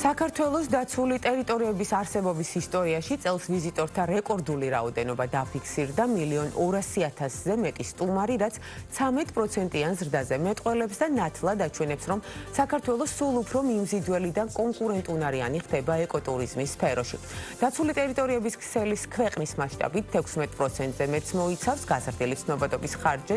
საქართველოს დაცული ტერიტორიების არსებობის ისტორიაში წელს ვიზიტორთა რეკორდული რაოდენობა დაფიქსირდა 1,200,000-ზე მეტი სტუმარი, რაც 13%-იან ზრდაზე მეტყველებს და ნათლად აჩვენებს, რომ საქართველოს სულ უფრო მიმზიდველი და კონკურენტუნარიანი ხდება ეკოტურიზმის სფეროში. დაცული ტერიტორიების ქსელის ქვეყნის მასშტაბით 16%-ზე მეტს მოიცავს გაზრდილი ცნობადობის ხარჯზე,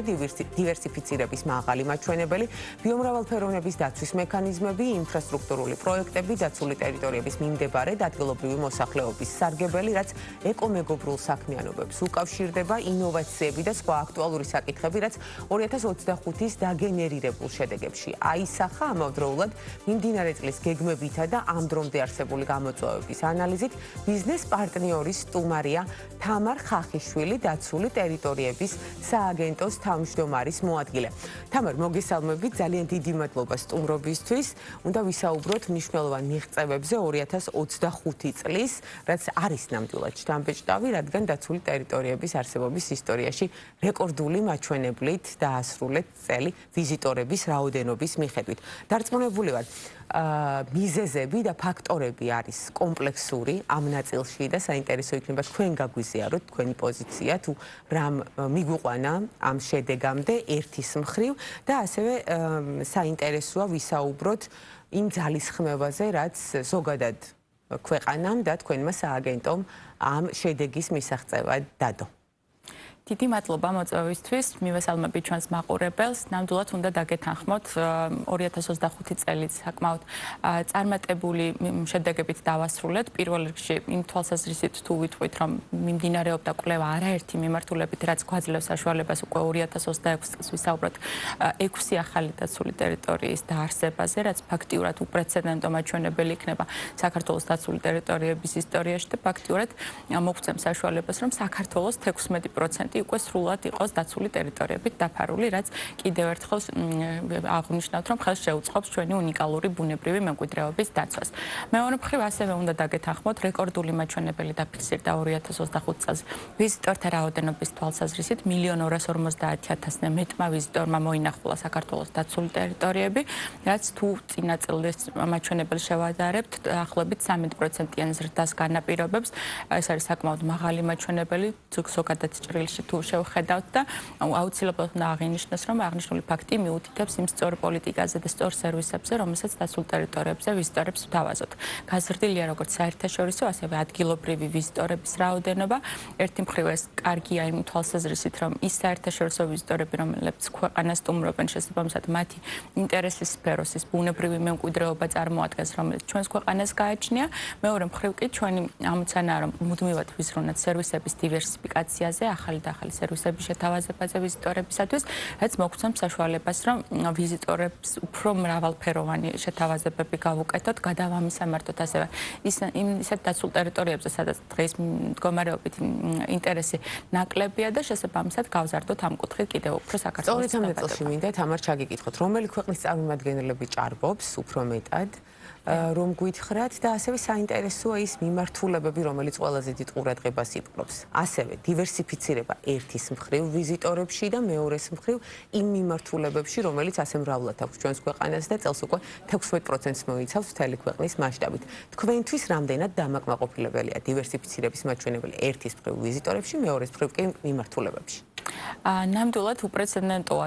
დივერსიფიცირების მაღალი მაჩვენებელი, ბიომრავალფეროვნების დაცვის მექანიზმები, ინფრასტრუქტურული პროექტები, დაცული ტერიტორიების მიმდებარე ადგილობრივი მოსახლეობის სარგებელი, რაც ეკომეგობრულ საქმიანობებს უკავშირდება, ინოვაციები და სხვა აქტუალური საკითხები, რაც 2025-ის დაგენერირებულ შედეგებში აისახა. ამავდროულად მიმდინარე წლის გეგმებითა და ამ დრომდე არსებული გამოწვევების ანალიზით ბიზნეს პარტნიორის სტუმარია თამარ ხახიშვილი, დაცული ტერიტორიების სააგენტოს თავმჯდომარის მოადგილე. თამარ, მოგესალმებით, ძალიან დიდი მადლობა სტუმრობისთვის. უნდა ვისაუბროთ მნიშვნელოვან მიღწევებზე 2025 წლის, რაც არის ნამდვილად შთამბეჭდავი, რადგან დაცული ტერიტორიების არსებობის ისტორიაში რეკორდული მაჩვენებლით დაასრულეთ წელი ვიზიტორების რაოდენობის მიხედვით. დარწმუნებული ვარ, მიზეზები და ფაქტორები არის კომპლექსური ამ ნაწილში და საინტერესო იქნება თქვენ გაგვიზიაროთ თქვენი პოზიცია თუ რამ მიგვიყვანა ამ შედეგამდე ერთის მხრივ და ასევე საინტერესოა ვისაუბროთ იმ ძალისხმევაზე, რაც ზოგადად ქვეყანამ და თქვენმა სააგენტომ ამ შედეგის მისაღწევად დადო. დიდი მადლობა მოწვევისთვის, მივესალმებით ჩვენს მაყურებელს. ნამდვილად უნდა დაგეთანხმოთ 2025 წელიც საკმაოდ წარმატებული შედეგებით დავასრულეთ. პირველ რიგში იმ თვალსაზრისით თუ ვიტყვით, რომ მიმდინარეობდა კვლევა არაერთი მიმართულებით, რაც გვაძლევს საშუალებას უკვე 2026 წელს ვისაუბროთ 6 ახალი დაცული ტერიტორიის დაარსებაზე, რაც ფაქტიურად უპრეცედენტო მაჩვენებელი იქნება საქართველოს დაცული ტერიტორიების ისტორიაში და ფაქტიურად მოგცემს საშუალებას, რომ საქართველოს 16% უკვე სრულად იყოს დაცული ტერიტორიებით დაფარული, რაც კიდევ ერთხელ აღვნიშნავთ, რომ ხელს შეუწყობს ჩვენი უნიკალური ბუნებრივი მემკვიდრეობის დაცვას. მეორე მხრივ ასევე უნდა დაგეთანხმოთ, რეკორდული მაჩვენებელი დაფიქსირდა 2025 წელს ვიზიტორთა რაოდენობის თვალსაზრისით 1,250,000-ზე მეტმა ვიზიტორმა მოინახულა საქართველოს დაცული ტერიტორიები, რაც თუ წინა წლის მაჩვენებელს შევადარებთ, ახლობით 13%-იან ზრდას განაპირობებს. ეს არის საკმაოდ მაღალი მაჩვენებელი, ზოგადად ჭრილში თუ შევხედავთ და აუცილებლად უნდა აღინიშნოს, რომ აღნიშნული ფაქტი მიუთითებს იმ სწორ პოლიტიკაზე და სწორ სერვისებზე, რომელსაც დაცულ ტერიტორიებზე ვიზიტორებს ვთავაზობთ. გაზრდილია როგორც საერთაშორისო, ასევე ადგილობრივი ვიზიტორების რაოდენობა. ერთი მხრივ ეს კარგია იმ თვალსაზრისით, რომ ის საერთაშორისო ვიზიტორები, რომლებიც ქვეყანას სტუმრობენ, შესაბამისად მათი ინტერესის სფეროს, ის ბუნებრივი მემკვიდრეობა წარმოადგენს, რომელიც ჩვენს ქვეყანას გააჩნია. მეორე მხრივ კი ჩვენი ამოცანაა, რომ მუდმივად ვიზრუნოთ სერვისების დივერსიფიკაციაზე, ახალი და ახალი სერვისების შეთავაზებაზე ვიზიტორებისათვის, რაც მოგცემს საშუალებას, რომ ვიზიტორებს უფრო მრავალფეროვანი შეთავაზებები გავუკეთოთ, გადავამისამართოთ ასევე ისეთ დაცულ ტერიტორიებზე, სადაც დღეს მდგომარეობით ინტერესი ნაკლებია და შესაბამისად გავზარდოთ ამ კუთხით კიდევ უფრო საქართველოს. სწორედ ამ ნაწილში მინდა თამარ ჩაგიკითხოთ, რომელი ქვეყნის წარმომადგენლები ჭარბობს უფრო მეტად, რომ გვითხრათ და ასევე საინტერესოა ის მიმართულებები, რომელიც ყველაზე დიდ ყურადღებას იპყრობს. ასევე დივერსიფიცირება ერთის მხრივ ვიზიტორებში და მეორეს მხრივ იმ მიმართულებებში, რომელიც ასე მრავლად აქვს ჩვენს ქვეყანას და წელს უკვე 16%-ს მოიცავს მთელი ქვეყნის მასშტაბით. თქვენთვის რამდენად დამაკმაყოფილებელია დივერსიფიცირების მაჩვენებელი ერთის მხრივ ვიზიტორებში, მეორეს მხრივ კი მიმართულებებში? ნამდვილად უპრეცედენტოა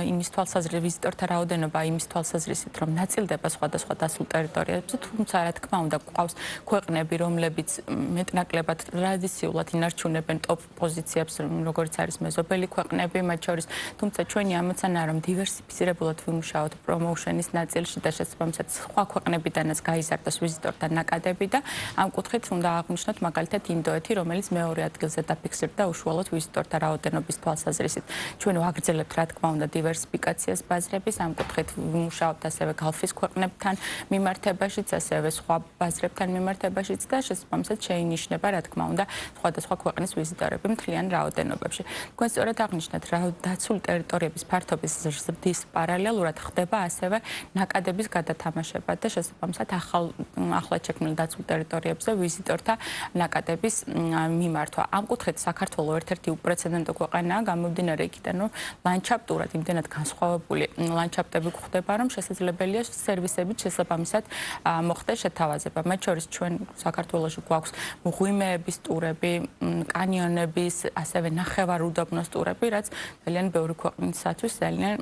იმის თვალსაზრისით, ვიზიტორთა რაოდენობა იმის თვალსაზრისით, რომ ნაწილდება სხვადასხვა დაცულ ტერიტორიებზე, თუმცა რა თქმა უნდა გვყავს ქვეყნები, რომლებიც მეტნაკლებად ტრადიციულად ინარჩუნებენ ტოპ პოზიციებს, როგორც არის მეზობელი ქვეყნები, მათ შორის, თუმცა ჩვენი ამოცანაა, რომ დივერსიფიცირებულად ვიმუშაოთ პრომოუშენის ნაწილში და შესაბამისად სხვა ქვეყნებიდანაც გაიზარდოს ვიზიტორთა ნაკადები და ამ კუთხით უნდა აღვნიშნოთ მაგალითად ინდოეთი, რომელიც მეორე ადგილზე დაფიქსირდა უშუალოდ ვიზიტორთა რაოდენობის თვალსაზრისით. ჩვენ ვაგრძელებთ, რა თქმა უნდა, დივერსიფიკაციას ბაზრების, ამ კუთხით ვიმუშაობთ ასევე გალფის ქვეყნებთან მიმართებაშიც, ასევე სხვა ბაზრებთან მიმართებაშიც და შესაბამისად შეინიშნება, რა თქმა უნდა, სხვადასხვა ქვეყნის ვიზიტორები მთლიან რაოდენობებში. თქვენ სწორად აღნიშნეთ, დაცული ტერიტორიების ფართობის ზრდის პარალელურად ხდება ასევე ნაკადების გადათამაშება და შესაბამისად ახლად შექმნილ დაცულ ტერიტორიებზე ვიზიტორთა ნაკადების მიმართვა. ამ კუთხით საქართველოს ერთ-ერთი უპრეცედენტო ქვეყანა შექმნა გამომდინარე იქიდან, რომ ლანდშაფტურად იმდენად განსხვავებული ლანდშაფტები გვხვდება, რომ შესაძლებელია სერვისებით შესაბამისად მოხდეს შეთავაზება. მათ შორის ჩვენ საქართველოში გვაქვს მღვიმეების ტურები, კანიონების, ასევე ნახევარუდაბნოს ტურები, რაც ძალიან ბევრი ქვეყნისათვის ძალიან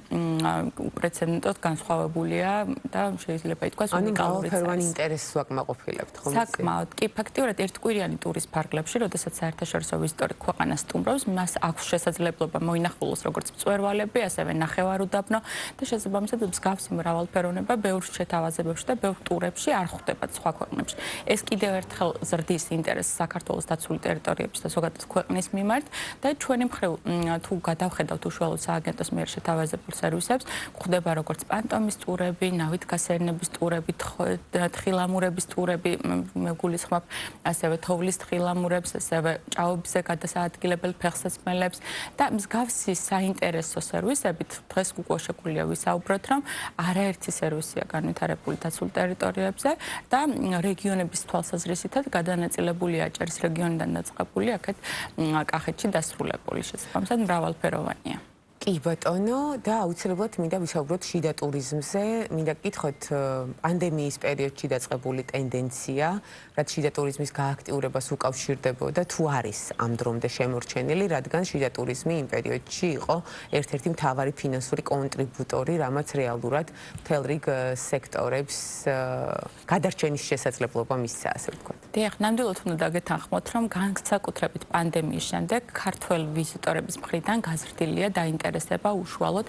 უპრეცედენტოდ განსხვავებულია და შეიძლება ითქვას უნიკალური ყველანი ინტერესს ვაკმაყოფილებთ, ხო? საკმაოდ კი, ფაქტიურად ერთკვირიანი ტურის ფარგლებში, როდესაც საერთაშორისო ვიზიტორი ქვეყანას სტუმრობს, მას აქვს შესაძლებლობა მოინახულოს როგორც მწვერვალები, ასევე ნახევარუდაბნო და შესაბამისად მსგავსი მრავალფეროვნება ბევრ შეთავაზებებში და ბევრ ტურებში არ ხვდება სხვა ქვეყნებში. ეს კიდევ ერთხელ ზრდის ინტერესს საქართველოს დაცული ტერიტორიების და ზოგადად ქვეყნის მიმართ და ჩვენი მხრივ თუ გადავხედავთ უშუალოდ სააგენტოს მიერ შეთავაზებულ სერვისებს, გვხვდება როგორც პანტომის ტურები, ნავით გასეირნების ტურები, თხილამურების ტურები, მეგულისხმობ, ასევე თოვლის თხილამურებს, ასევე ჭაობებზე გადასაადგილებელ ფეხსაცმელებს და მსგავსი საინტერესო სერვისებით დღეს უკვე შეგვიძლია ვისაუბროთ, რომ არაერთი სერვისია განვითარებული დაცულ ტერიტორიებზე და რეგიონების თვალსაზრისითაც გადანაწილებულია აჭარის რეგიონიდან დაწყებული აქეთ კახეთში დასრულებული შესაბამისად მრავალფეროვანია. კი ბატონო, და აუცილებლად მინდა ვისაუბროთ შიდა ტურიზმზე. მინდა გკითხოთ პანდემიის პერიოდში დაწყებული ტენდენცია, რაც შიდა ტურიზმის გააქტიურებას უკავშირდებოდა, თუ არის ამ დრომდე შემორჩენილი, რადგან შიდა ტურიზმი იმ პერიოდში იყო ერთ-ერთი მთავარი ფინანსური კონტრიბუტორი, რამაც რეალურად მთელ რიგ სექტორებს გადარჩენის შესაძლებლობა მისცა, ასე ვთქვათ. დიახ, ნამდვილად უნდა დაგეთანხმოთ, რომ განსაკუთრებით პანდემიის შემდეგ ქართველ ვიზიტორების მხრიდან გაზრდილია დაინტერესება უშუალოდ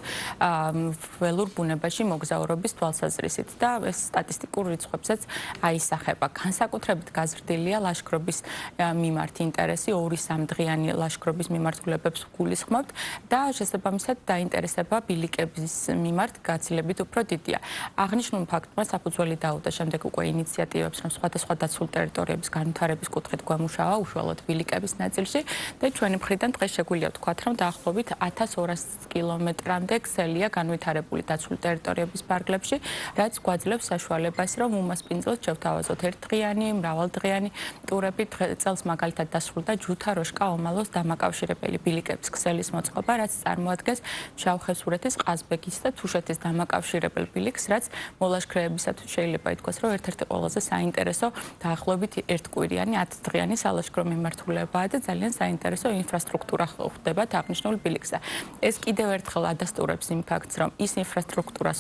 ველურ ბუნებაში მოგზაურობის თვალსაზრისით და ეს სტატისტიკურ რიცხვებსაც აისახება. განსაკუთრებით გაზრდილია ლაშქრობის მიმართ ინტერესი, 2-3 დღიანი ლაშქრობის მიმართულებებს გულისხმობთ და შესაბამისად დაინტერესება ბილიკების მიმართ გაცილებით უფრო დიდია. აღნიშნულ ფაქტმა საფუძველი დაუდო შემდეგ უკვე ინიციატივებს, რომ სხვადასხვა დაცულ ტერიტორიების განვითარების კუთხით გვამუშავა უშუალოდ ბილიკების ნაწილში და ჩვენი მხრიდან დღეს შეგვიძლია ვთქვათ, რომ დაახლოებით 1200 კილომეტრამდე ქსელია განვითარებული დაცული ტერიტორიების ფარგლებში, რაც გვაძლევს საშუალებას, რომ უმასპინძლოდ შევთავაზოთ ერთდღიანი, მრავალდღიანი ტურები. წელს მაგალითად დასრულდა ჯუთა როშკა ომალოს დამაკავშირებელი ბილიკების ქსელის მოწყობა, რაც წარმოადგენს შავხევსურეთის, ყაზბეგის და თუშეთის დამაკავშირებელ ბილიკს, რაც მოლაშქრეებისათვის შეიძლება ითქვას, რომ ერთ-ერთი ყველაზე საინტერესო დაახლოებით ერთკვირიანი 10 დღიანი სალაშქრო მიმართულებაა და ძალიან საინტერესო ინფრასტრუქტურა ხდება აღნიშნულ ბილიკსა. ეს კიდევ ერთხელ ადასტურებს იმ ფაქტს, რომ ის ინფრასტრუქტურა,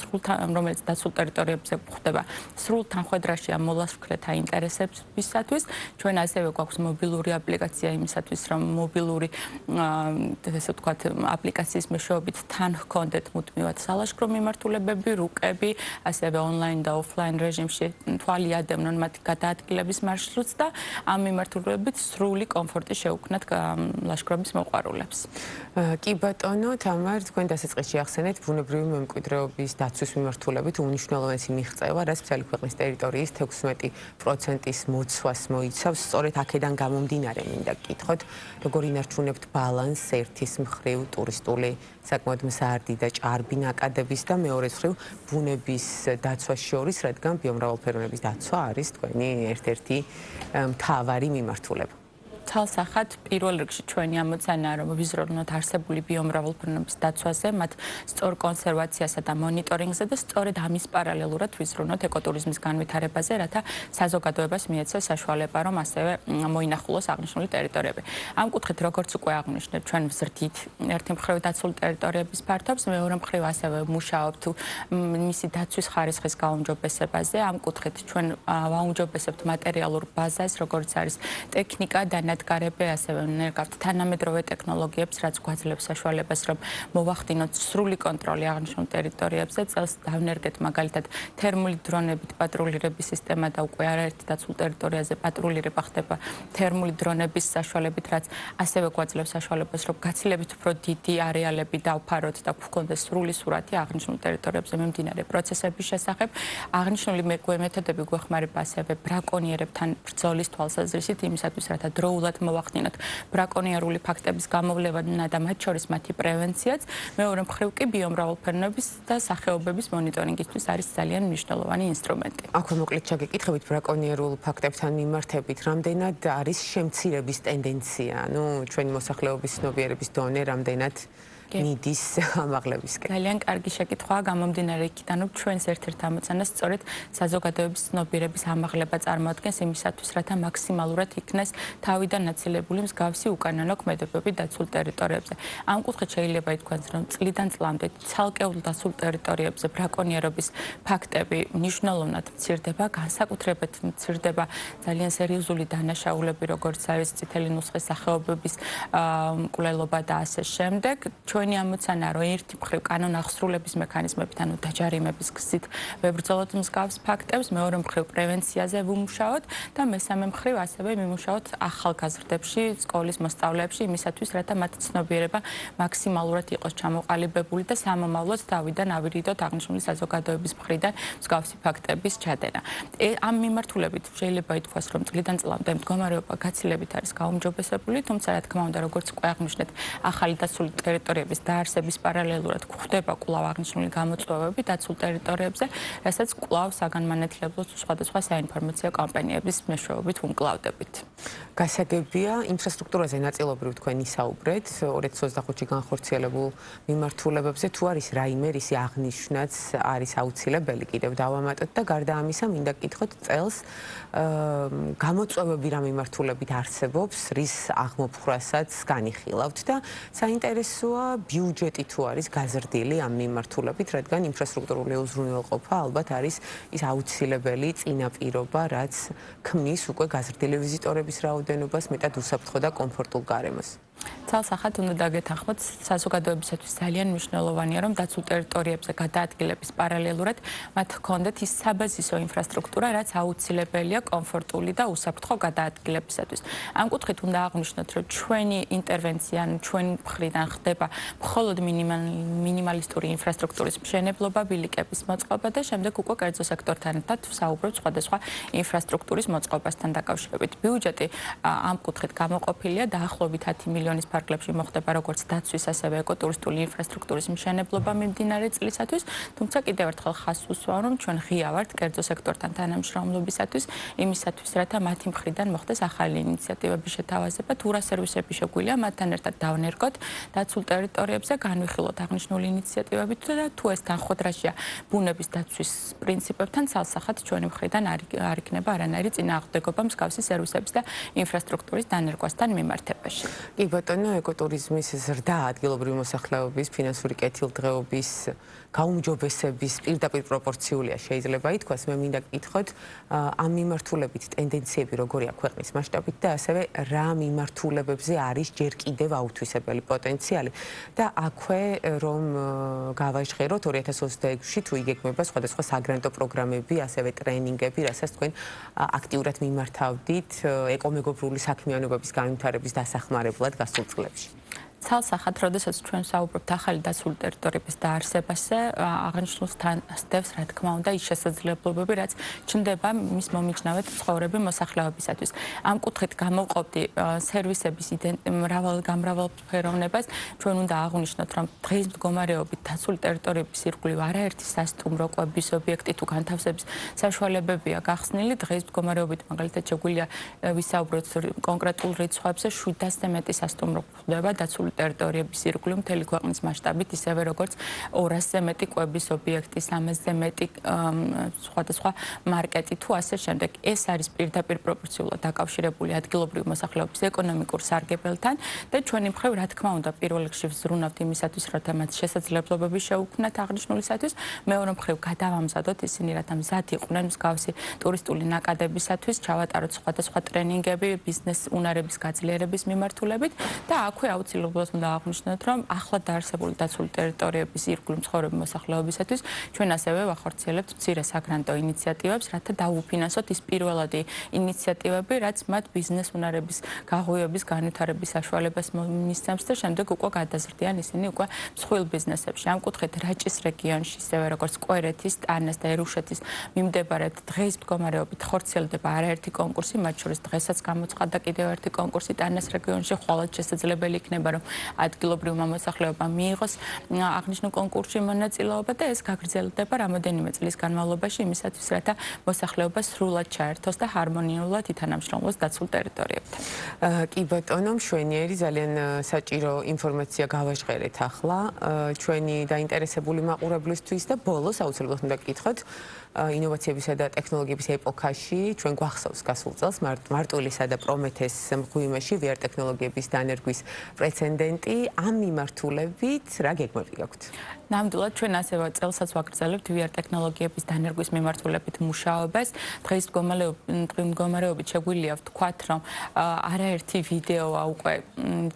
რომელიც დაცულ ტერიტორიებზე გვხვდება, სრულ თანხვედრაშია მოლაშქრეთა ინტერესებისათვის. ჩვენ ასევე გვაქვს მობილური აპლიკაცია იმისათვის, რომ მობილური ესე ვთქვათ, აპლიკაციის მეშვეობით თან ჰქონდეთ მუდმივად სალაშქრო მიმართულებები, რუკები, ასევე ონლაინ და ოფლაინ რეჟიმში თვალი ადევნონ მათი გადაადგილების მარშრუტს და ამ მიმართულებებით სრული კომფორტი შეუქმნათ ლაშქრობის მოყვარულებს. კი ბატონო, თამარ, თქვენ დასაწყისში ახსენეთ ბუნებრივი მემკვიდრეობის დაცვის მიმართულებით უმნიშვნელოვანესი მიღწევა, რაც მთელი ქვეყნის ტერიტორიის 16%-ის მოცვას მოიცავს. სწორედ აქედან გამომდინარე მინდა გკითხოთ, როგორ ინარჩუნებთ ბალანსს ერთის მხრივ ტურისტული საკმაოდ მზარდი და ჭარბი ნაკადების და მეორეს მხრივ ბუნების დაცვას შორის, რადგან ბიომრავალფეროვნების დაცვა არის თქვენი ერთ-ერთი მთავარი მიმართულება. თალსახად პირველ რიგში ჩვენი ამოცანაა, რომ ვიზრუნოთ არსებული ბიომრავალფეროვნების დაცვაზე, მათ სწორ კონსერვაციასა და მონიტორინგზე და სწორედ ამის პარალელურად ვიზრუნოთ ეკოტურიზმის განვითარებაზე, რათა საზოგადოებას მიეცეს საშუალება, რომ ასევე მოინახულოს აღნიშნული ტერიტორიები. ამ კუთხით, როგორც უკვე აღვნიშნეთ, ჩვენ ვზრდით ერთი მხრივ დაცული ტერიტორიების ფართობს, მეორე მხრივ ასევე მუშაობთ მისი დაცვის ხარისხის გაუმჯობესებაზე. ამ კუთხით ჩვენ ვაუმჯობესებთ მატერიალურ ბაზას, როგორც არის ტექნიკა და ნადგარები, ასევე ნერგავთ თანამედროვე ტექნოლოგიებს, რაც გვაძლევს საშუალებას, რომ მოვახდინოთ სრული კონტროლი აღნიშნულ ტერიტორიებზე. წელს დავნერგეთ მაგალითად თერმული დრონებით პატრულირების სისტემა და უკვე არაერთი დაცულ ტერიტორიაზე პატრულირება ხდება თერმული დრონების საშუალებით, რაც ასევე გვაძლევს საშუალებას, რომ გაცილებით უფრო დიდი არეალები დავფაროთ და გვქონდეს სრული სურათი აღნიშნულ ტერიტორიებზე მიმდინარე პროცესების შესახებ. აღნიშნული მეთოდები გვეხმარება ასევე ბრაკონიერებთან ბრძოლის თვალსაზრისით იმისათვის, რათა დროულად ნამდვილად მოვახდინოთ ბრაკონიერული ფაქტების გამოვლენა და მათ შორის მათი პრევენციაც. მეორე მხრივ კი ბიომრავალფეროვნების და სახეობების მონიტორინგისთვის არის ძალიან მნიშვნელოვანი ინსტრუმენტი. აქვე მოკლედ ჩაგეკითხებით ბრაკონიერულ ფაქტებთან მიმართებით, რამდენად არის შემცირების ტენდენცია, ჩვენი მოსახლეობის ცნობიერების დონე რამდენად მიდის ამაღლებისკენ. ძალიან კარგი შეკითხვაა გამომდინარე იქიდან, რომ ჩვენს ერთ-ერთ ამოცანას სწორედ საზოგადოების ცნობიერების ამაღლება წარმოადგენს იმისათვის, რათა მაქსიმალურად იქნეს თავიდან ნაცილებული მსგავსი უკანონო ქმედებები დაცულ ტერიტორიებზე. ამ კუთხით შეიძლება ითქვას, რომ წლიდან წლამდე ცალკეულ დაცულ ტერიტორიებზე ბრაკონიერობის ფაქტები მნიშვნელოვნად მცირდება, განსაკუთრებით მცირდება ძალიან სერიოზული დანაშაულები, როგორც არის წითელი ნუსხის სახეობების მკვლელობა და ასე შემდეგ. ჩვენი ამოცანა რომ ერთი მხრივ კანონახსრულების მექანიზმებით, ანუ დაჯარიმების გზით ვებრძოლოთ მსგავს ფაქტებს, მეორე მხრივ პრევენციაზე ვუმუშაოთ და მესამე მხრივ ასევე ვიმუშაოთ ახალგაზრდებში, სკოლის მოსწავლეებში იმისათვის, რათა მათი ცნობიერება მაქსიმალურად იყოს ჩამოყალიბებული და სამომავლოდ თავიდან ავირიდოთ აღნიშნული საზოგადოების მხრიდან მსგავსი ფაქტების ჩადენა. ამ მიმართულებით შეიძლება ითქვას, რომ წლიდან წლამდე მდგომარეობა გაცილებით არის გაუმჯობესებული, თუმცა რა თქმა უნდა, როგორც უკვე აღნიშნეთ, ახალი დაცული ტერიტორიების დაარსების პარალელურად გვხვდება კვლავ აღნიშნული გამოწვევები დაცულ ტერიტორიებზე, რასაც კვლავ საგანმანათლებლო სხვადასხვა საინფორმაციო კამპანიების მეშვეობით უმკლავდებით. გასაგებია, ინფრასტრუქტურაზე ნაწილობრივ თქვენ ისაუბრეთ 2025-ში განხორციელებულ მიმართულებებზე, თუ არის რაიმე რისი აღნიშვნაც არის აუცილებელი, კიდევ დავამატოთ და გარდა ამისა, მინდა გკითხოთ წელს გამოწვევები რა მიმართულებით არსებობს, რის აღმოფხვრასაც განიხილავთ და საინტერესოა ბიუჯეტი თუ არის გაზრდილი ამ მიმართულებით, რადგან ინფრასტრუქტურული უზრუნველყოფა ალბათ არის ის აუცილებელი წინაპირობა, რაც ქმნის უკვე გაზრდილი ვიზიტორების რაოდენობას, მეტად უსაფრთხო და კომფორტულ გარემოს. ცალსახად უნდა დაგეთანხმოთ, საზოგადოებისათვის ძალიან მნიშვნელოვანია, რომ დაცულ ტერიტორიებზე გადაადგილების პარალელურად მათ ჰქონდეთ ის საბაზისო ინფრასტრუქტურა, რაც აუცილებელია კომფორტული და უსაფრთხო გადაადგილებისათვის. ამ კუთხით უნდა აღვნიშნოთ, რომ ჩვენი ინტერვენცია, ჩვენი მხრიდან ხდება მხოლოდ მინიმალისტური ინფრასტრუქტურის მშენებლობა, ბილიკების მოწყობა და შემდეგ უკვე კერძო სექტორთან ერთად ვსაუბრობთ სხვადასხვა ინფრასტრუქტურის მოწყობასთან დაკავშირებით. ბიუჯეტი ამ კუთხით გამოყოფილია დაახლოებით 10 მილიონის ფარგლებში მოხდება როგორც დაცვის, ასევე ეკოტურისტული ინფრასტრუქტურის მშენებლობა მიმდინარე წლისათვის, თუმცა კიდევ ერთხელ ხაზს უსვამო, რომ ჩვენ ღია ვართ კერძო სექტორთან თანამშრომლობისათვის, იმისათვის, რათა მათი მხრიდან მოხდეს ახალი ინიციატივების შეთავაზება, თუ რა სერვისები შეგვიძლია მათთან ერთად დავნერგოთ დაცულ ტერიტორიებზე, განვიხილოთ აღნიშნული ინიციატივებით და თუ ეს თანხმდრაშია ბუნების დაცვის პრინციპებთან, ცალსახად ჩვენი მხრიდან არ იქნება არანაირი წინააღმდეგობა მსგავსი სერვისების და ინფრასტრუქტურის დანერგვასთან მიმართებაში. კი ბატონო, ეკოტურიზმის ზრდა ადგილობრივი მოსახლეობის ფინანსური კეთილდღეობის გაუმჯობესების პირდაპირ პროპორციულია შეიძლება ითქვას. მე მინდა გკითხოთ, ამ მიმართულებით ტენდენციები როგორია ქვეყნის მასშტაბით და ასევე რა მიმართულებებზე არის ჯერ კიდევ აუთვისებელი პოტენციალი და აქვე რომ გავაჟღეროთ 2026-ში თუ იგეგმება სხვადასხვა საგრანტო პროგრამები, ასევე ტრენინგები, რასაც თქვენ აქტიურად მიმართავდით ეკომეგობრული საქმიანობების განვითარების დასახმარებლად გასულ წლებში. ცალსახად, როდესაც ჩვენ საუბრობთ ახალი დაცული ტერიტორიების დაარსებაზე, აღნიშნულთან სდევს, რა თქმა უნდა, ის შესაძლებლობები, რაც ჩნდება მის მომიჯნავედ ცხოვრები მოსახლეობისათვის. ამ კუთხით გამოვყოფდი სერვისების მრავალფეროვნებას, ჩვენ უნდა აღვნიშნოთ, რომ დღეს მდგომარეობით დაცული ტერიტორიების ირგვლივ არაერთი სასტუმრო კვების ობიექტი თუ განთავსების საშუალებებია გახსნილი. დღეს მდგომარეობით მაგალითად შეგვიძლია ვისაუბროთ კონკრეტულ რიცხვებზე, 700-ზე მეტი სასტუმრო გვხვდება დაცული ტერიტორიების ირგვლივ მთელი ქვეყნის მასშტაბით, ისევე როგორც 200-ზე მეტი კვების ობიექტი, 300-ზე მეტი სხვადასხვა მარკეტი თუ ასე შემდეგ. ეს არის პირდაპირ პროპორციულად დაკავშირებული ადგილობრივი მოსახლეობის ეკონომიკურ სარგებელთან და ჩვენი მხრივ, რა თქმა უნდა, პირველ რიგში ვზრუნავთ იმისათვის, რათა მათ შესაძლებლობები შეუქმნათ აღნიშნულისათვის, მეორე მხრივ გადავამზადოთ ისინი, რათა მზად იყვნენ მსგავსი ტურისტული ნაკადებისათვის, ჩავატაროთ სხვადასხვა ტრენინგები ბიზნეს უნარების გაძლიერების მიმართულებით და აქვე აუცილებლად სრულად უნდა აღვნიშნოთ, რომ ახლად დაარსებული დაცული ტერიტორიების ირგვლივ მცხოვრები მოსახლეობისათვის ჩვენ ასევე ვახორციელებთ მცირე საგრანტო ინიციატივებს, რათა დაუფინანსოთ ის პირველადი ინიციატივები, რაც მათ ბიზნეს უნარების გაღვივების, განვითარების საშუალებას მისცემს და შემდეგ უკვე გადაზრდიან ისინი უკვე მსხვილ ბიზნესებში. ამ კუთხით რაჭის რეგიონში, ისევე როგორც კვერეთის, ტანას და ერუშეთის მიმდებარედ დღეს მდგომარეობით ხორციელდება არაერთი კონკურსი, მათ შორის დღესაც გამოცხადდა კიდევ ერთი კონკურსი ტანას რეგიონში, ხოლო შესაძლებელი იქნება, რომ ადგილობრივმა მოსახლეობამ მიიღოს აღნიშნულ კონკურსში მონაწილეობა და ეს გაგრძელდება რამოდენიმე წლის განმავლობაში იმისათვის, რათა მოსახლეობა სრულად ჩაერთოს და ჰარმონიულად ითანამშრომლოს დაცულ ტერიტორიებთან. კი ბატონო, მშვენიერი, ძალიან საჭირო ინფორმაცია გავაჟღერეთ ახლა ჩვენი დაინტერესებული მაყურებლისთვის და ბოლოს აუცილებლად უნდა გკითხოთ ინოვაციებისა და ტექნოლოგიების ეპოქაში ჩვენ გვახსოვს გასულ წელს მარტვილისა და პრომეთეს მღვიმეში VR ტექნოლოგიების დანერგვის პრეცედენტი. ამ მიმართულებით რა გეგმები გაქვთ? ნამდვილად ჩვენ ასევე წელსაც ვაგრძელებთ VR ტექნოლოგიების დანერგვის მიმართულებით მუშაობას. დღეს მდგომარეობით შეგვიძლია ვთქვათ, რომ არაერთი ვიდეოა უკვე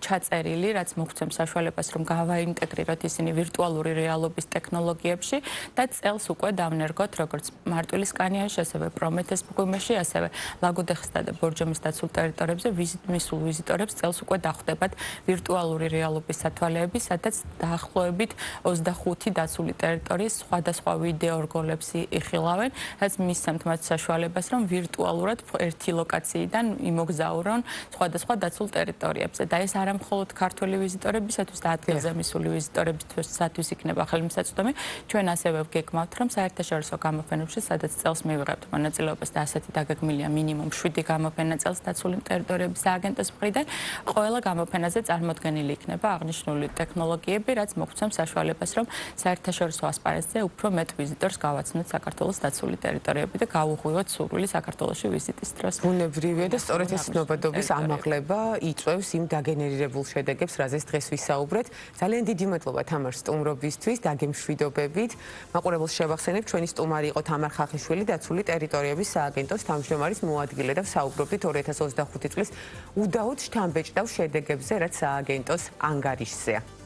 ჩაწერილი, რაც მოგვცემს საშუალებას, რომ გავაინტეგრიროთ ისინი ვირტუალური რეალობის ტექნოლოგიებში და წელს უკვე დავნერგოთ როგორც მარტვილის კანიონში, ასევე პრომეთეს მღვიმეში, ასევე ლაგოდეხსა და ბორჯომის დაცულ ტერიტორიებზე მისულ ვიზიტორებს წელს უკვე დახვდებათ ვირტუალური რეალობის სათვალეები, სადაც დაახლოებით 25 დაცული ტერიტორიის სხვადასხვა ვიდეო რგოლებს იხილავენ, რაც მისცემთ მათ საშუალებას, რომ ვირტუალურად ერთი ლოკაციიდან იმოგზაურონ სხვადასხვა დაცულ ტერიტორიებზე. და ეს არა მხოლოდ ქართველი ვიზიტორებისათვის და ადგილზე მისული ვიზიტორებისათვის იქნება ხელმისაწვდომი. ჩვენ ასევე ვგეგმავთ, რომ საერთაშორისო გამოფენებში, სადაც წელს მივიღებთ მონაწილეობას და ასეთი დაგეგმილია მინიმუმ 7 გამოფენა წელს დაცული ტერიტორიების სააგენტოს მხრიდან, ყველა გამოფენაზე წარმოდგენილი იქნება აღნიშნული ტექნოლოგიები, რაც მოგვცემს საშუალებას, რომ საერთაშორისო ასპარეზზე უფრო მეტ ვიზიტორს გავაცნოთ საქართველოს დაცული ტერიტორიები და გავუღვივოთ სურვილი საქართველოში ვიზიტის დროს. ბუნებრივია და სწორედ ეს ცნობადობის ამაღლება იწვევს იმ დაგენერირებულ შედეგებს, რაზეც დღეს ვისაუბრეთ. ძალიან დიდი მადლობა თამარ სტუმრობისთვის, დაგემშვიდობებით. მაყურებელს შევახსენებ, ჩვენი სტუმარი იყო თამარ ხახიშვილი, დაცული ტერიტორიების სააგენტოს თავმჯდომარის მოადგილე და ვსაუბრობდით 2025 წლის უდაოდ შთამბეჭდავ შედეგებზე, რაც სააგენტოს ანგარიშზეა.